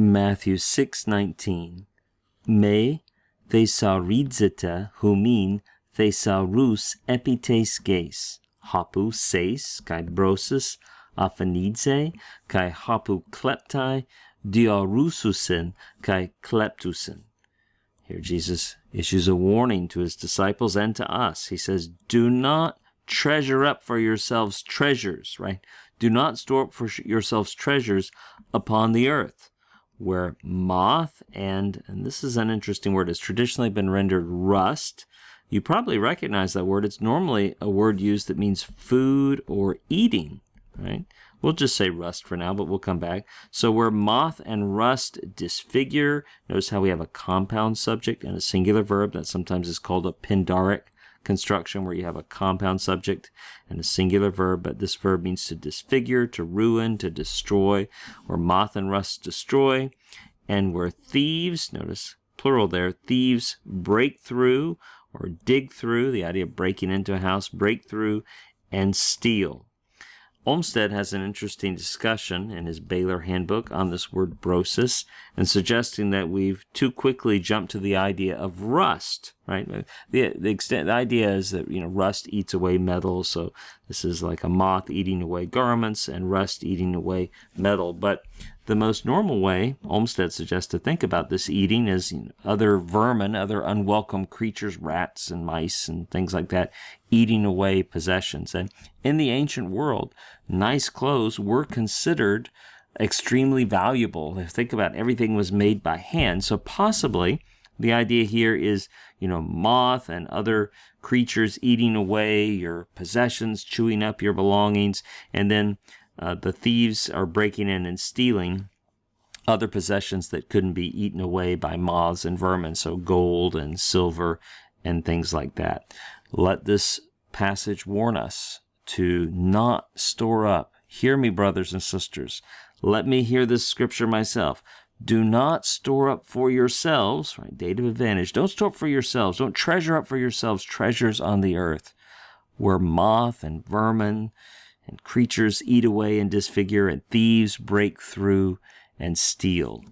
Matthew 6:19. Me thesaurizete humin thesaurus epites geis, hapu seis kai brosis aphanidze kai hapu kleptai diarususin kai kleptusin. Here Jesus issues a warning to his disciples and to us. He says, do not treasure up for yourselves treasures, right? Do not store up for yourselves treasures upon the earth, where moth and this is an interesting word, has traditionally been rendered rust. You probably recognize that word. It's normally a word used that means food or eating, right? We'll just say rust for now, but we'll come back. So where moth and rust disfigure, notice how we have a compound subject and a singular verb. That sometimes is called a Pindaric construction, where you have a compound subject and a singular verb, but this verb means to disfigure, to ruin, to destroy, where moth and rust destroy, and where thieves, notice plural there, thieves break through or dig through, the idea of breaking into a house, break through and steal. Olmsted has an interesting discussion in his Baylor Handbook on this word brosis, and suggesting that we've too quickly jumped to the idea of rust, right? The idea is that, rust eats away metal, so this is like a moth eating away garments and rust eating away metal. But the most normal way, Olmsted suggests, to think about this eating is other vermin, other unwelcome creatures, rats and mice and things like that, eating away possessions. And in the ancient world, nice clothes were considered extremely valuable. Think about everything was made by hand. So possibly the idea here is, moth and other creatures eating away your possessions, chewing up your belongings, and then the thieves are breaking in and stealing other possessions that couldn't be eaten away by moths and vermin, so gold and silver and things like that. Let this passage warn us to not store up. Hear me, brothers and sisters. Let me hear this scripture myself. Do not store up for yourselves, right? Dative advantage. Don't store up for yourselves. Don't treasure up for yourselves treasures on the earth, where moth and vermin and creatures eat away and disfigure, and thieves break through and steal.